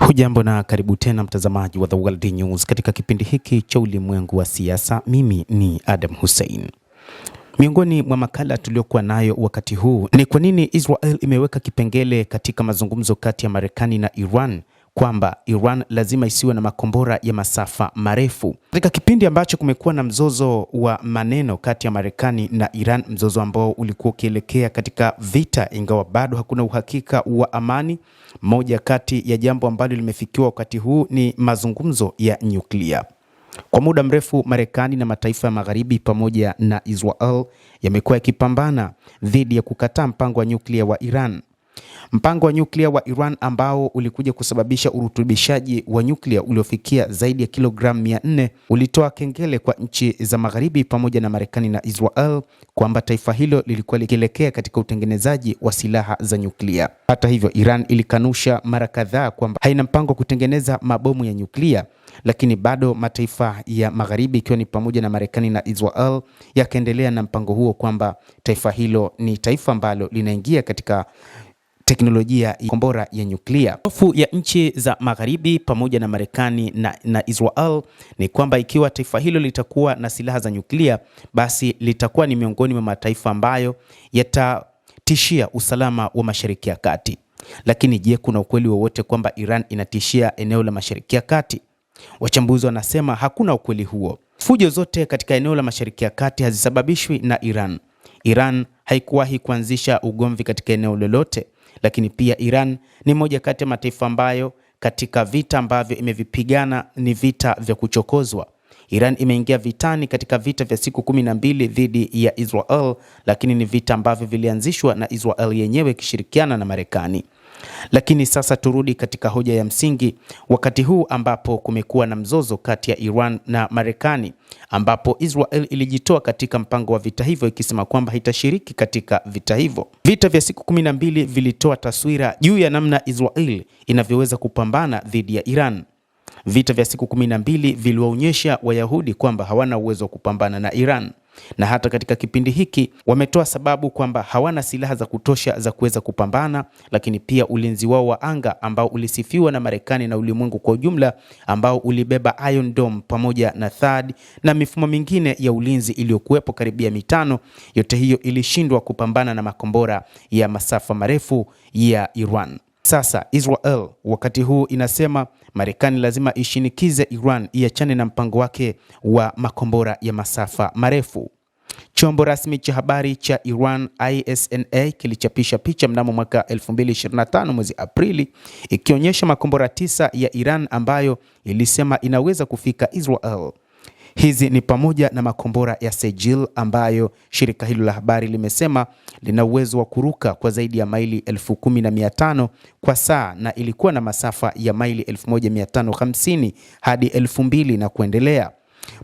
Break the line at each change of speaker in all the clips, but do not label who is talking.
Hujambo na karibu tena mtazamaji wa The World News katika kipindi hiki cha ulimwengu wa siasa. Mimi ni Adam Hussein. Miongoni mwa makala tuliokuwa nayo wakati huu ni kwa nini Israel imeweka kipengele katika mazungumzo kati ya Marekani na Iran kwamba Iran lazima isiwe na makombora ya masafa marefu. Katika kipindi ambacho kumekuwa na mzozo wa maneno kati ya Marekani na Iran, mzozo ambao ulikuwa ukielekea katika vita ingawa bado hakuna uhakika wa amani, moja kati ya jambo ambalo limefikiwa wakati huu ni mazungumzo ya nyuklia. Kwa muda mrefu Marekani na mataifa ya magharibi pamoja na Israel yamekuwa yakipambana dhidi ya kukataa mpango wa nyuklia wa Iran. Mpango wa nyuklia wa Iran ambao ulikuja kusababisha urutubishaji wa nyuklia uliofikia zaidi ya kilogramu 400 ulitoa kengele kwa nchi za magharibi pamoja na Marekani na Israel kwamba taifa hilo lilikuwa likielekea katika utengenezaji wa silaha za nyuklia. Hata hivyo, Iran ilikanusha mara kadhaa kwamba haina mpango wa kutengeneza mabomu ya nyuklia, lakini bado mataifa ya magharibi ikiwa ni pamoja na Marekani na Israel yakaendelea na mpango huo kwamba taifa hilo ni taifa ambalo linaingia katika teknolojia ya kombora ya nyuklia. Hofu ya nchi za magharibi pamoja na Marekani na Israel ni kwamba ikiwa taifa hilo litakuwa na silaha za nyuklia, basi litakuwa ni miongoni mwa mataifa ambayo yatatishia usalama wa Mashariki ya Kati. Lakini je, kuna ukweli wowote kwamba Iran inatishia eneo la Mashariki ya Kati? Wachambuzi wanasema hakuna ukweli huo. Fujo zote katika eneo la Mashariki ya Kati hazisababishwi na Iran. Iran haikuwahi kuanzisha ugomvi katika eneo lolote, lakini pia Iran ni moja kati ya mataifa ambayo katika vita ambavyo imevipigana ni vita vya kuchokozwa. Iran imeingia vitani katika vita vya siku 12 dhidi ya Israel, lakini ni vita ambavyo vilianzishwa na Israel yenyewe ikishirikiana na Marekani. Lakini sasa turudi katika hoja ya msingi, wakati huu ambapo kumekuwa na mzozo kati ya Iran na Marekani, ambapo Israel ilijitoa katika mpango wa vita hivyo ikisema kwamba haitashiriki katika vita hivyo. Vita vya siku 12 vilitoa taswira juu ya namna Israel inavyoweza kupambana dhidi ya Iran. Vita vya siku 12 viliwaonyesha Wayahudi kwamba hawana uwezo wa kupambana na Iran. Na hata katika kipindi hiki wametoa sababu kwamba hawana silaha za kutosha za kuweza kupambana, lakini pia ulinzi wao wa anga ambao ulisifiwa na Marekani na ulimwengu kwa ujumla, ambao ulibeba Iron Dome pamoja na THAAD na mifumo mingine ya ulinzi iliyokuwepo karibia mitano, yote hiyo ilishindwa kupambana na makombora ya masafa marefu ya Iran. Sasa Israel wakati huu inasema Marekani lazima ishinikize Iran iachane na mpango wake wa makombora ya masafa marefu. Chombo rasmi cha habari cha Iran ISNA kilichapisha picha mnamo mwaka 2025 mwezi Aprili ikionyesha makombora 9 ya Iran ambayo ilisema inaweza kufika Israel. Hizi ni pamoja na makombora ya Sejil ambayo shirika hilo la habari limesema lina uwezo wa kuruka kwa zaidi ya maili 10,500 kwa saa na ilikuwa na masafa ya maili 1,550 hadi 2,000 na kuendelea.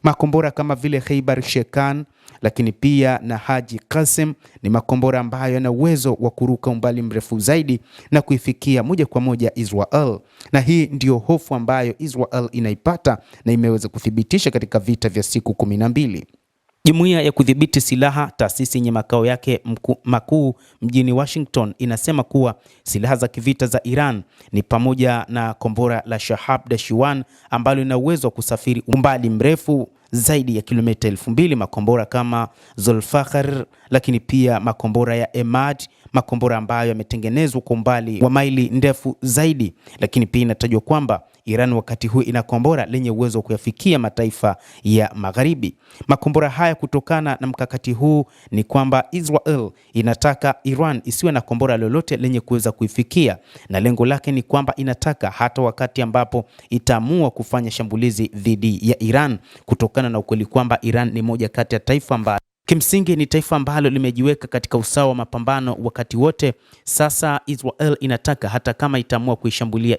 Makombora kama vile Khaybar Shekan lakini pia na Haji Qasim ni makombora ambayo yana uwezo wa kuruka umbali mrefu zaidi na kuifikia moja kwa moja Israel. Na hii ndio hofu ambayo Israel inaipata na imeweza kuthibitisha katika vita vya siku 12. Jumuiya ya kudhibiti silaha, taasisi yenye makao yake makuu mjini Washington, inasema kuwa silaha za kivita za Iran ni pamoja na kombora la Shahab-1 ambalo lina uwezo wa kusafiri umbali mrefu zaidi ya kilomita 2,000, makombora kama Zulfakhar, lakini pia makombora ya Emad, makombora ambayo yametengenezwa kwa umbali wa maili ndefu zaidi. Lakini pia inatajwa kwamba Iran wakati huu ina kombora lenye uwezo wa kuyafikia mataifa ya magharibi. Makombora haya kutokana na mkakati huu ni kwamba Israel inataka Iran isiwe na kombora lolote lenye kuweza kuifikia, na lengo lake ni kwamba inataka hata wakati ambapo itaamua kufanya shambulizi dhidi ya Iran, kutokana na ukweli kwamba Iran ni moja kati ya taifa ambalo kimsingi ni taifa ambalo limejiweka katika usawa wa mapambano wakati wote. Sasa Israel inataka hata kama itaamua kuishambulia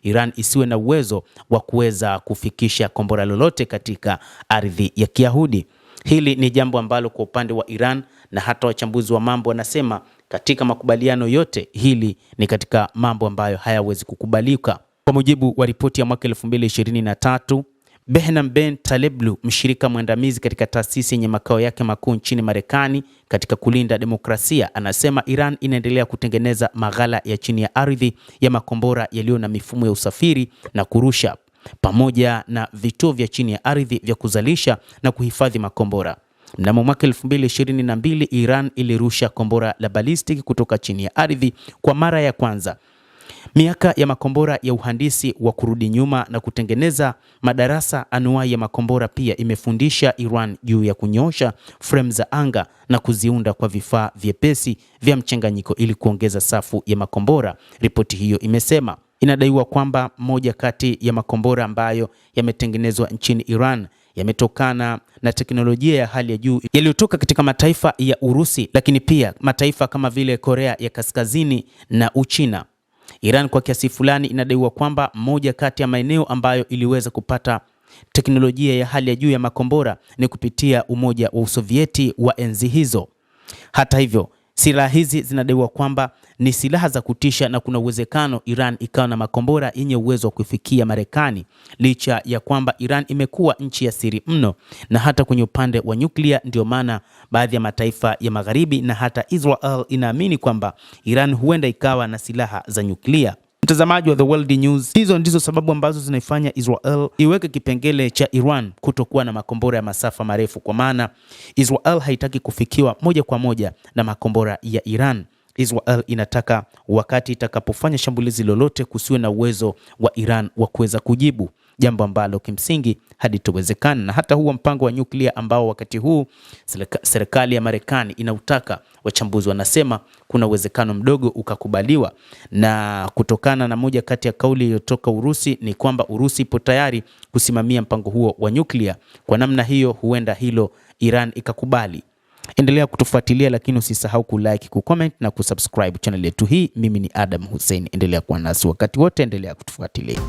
Iran isiwe na uwezo wa kuweza kufikisha kombora lolote katika ardhi ya Kiyahudi. Hili ni jambo ambalo kwa upande wa Iran na hata wachambuzi wa mambo wanasema katika makubaliano yote hili ni katika mambo ambayo hayawezi kukubalika. Kwa mujibu wa ripoti ya mwaka 2023, Behnam Ben Taleblu, mshirika mwandamizi katika taasisi yenye makao yake makuu nchini Marekani katika kulinda demokrasia, anasema Iran inaendelea kutengeneza maghala ya chini ya ardhi ya makombora yaliyo na mifumo ya usafiri na kurusha, pamoja na vituo vya chini ya ardhi vya kuzalisha na kuhifadhi makombora. Mnamo mwaka 2022 Iran ilirusha kombora la balistiki kutoka chini ya ardhi kwa mara ya kwanza. Miaka ya makombora ya uhandisi wa kurudi nyuma na kutengeneza madarasa anuai ya makombora pia imefundisha Iran juu ya kunyoosha frame za anga na kuziunda kwa vifaa vyepesi vya mchanganyiko ili kuongeza safu ya makombora. Ripoti hiyo imesema inadaiwa kwamba moja kati ya makombora ambayo yametengenezwa nchini Iran yametokana na teknolojia ya hali ya juu yaliyotoka katika mataifa ya Urusi, lakini pia mataifa kama vile Korea ya Kaskazini na Uchina. Iran kwa kiasi fulani inadaiwa kwamba moja kati ya maeneo ambayo iliweza kupata teknolojia ya hali ya juu ya makombora ni kupitia Umoja wa Usovieti wa enzi hizo. Hata hivyo, silaha hizi zinadaiwa kwamba ni silaha za kutisha na kuna uwezekano Iran ikawa na makombora yenye uwezo wa kufikia Marekani, licha ya kwamba Iran imekuwa nchi ya siri mno na hata kwenye upande wa nyuklia. Ndio maana baadhi ya mataifa ya magharibi na hata Israel inaamini kwamba Iran huenda ikawa na silaha za nyuklia. Mtazamaji wa The World News, hizo ndizo sababu ambazo zinaifanya Israel iweke kipengele cha Iran kutokuwa na makombora ya masafa marefu, kwa maana Israel haitaki kufikiwa moja kwa moja na makombora ya Iran. Israel inataka wakati itakapofanya shambulizi lolote kusiwe na uwezo wa Iran wa kuweza kujibu, jambo ambalo kimsingi halitowezekana. Na hata huo mpango wa nyuklia ambao wakati huu serikali ya Marekani inautaka, wachambuzi wanasema kuna uwezekano mdogo ukakubaliwa, na kutokana na moja kati ya kauli iliyotoka Urusi ni kwamba Urusi ipo tayari kusimamia mpango huo wa nyuklia. Kwa namna hiyo huenda hilo Iran ikakubali. Endelea kutufuatilia, lakini usisahau kulike, kucomment na kusubscribe channel yetu hii. Mimi ni Adam Hussein, endelea kuwa nasi wakati wote, endelea kutufuatilia.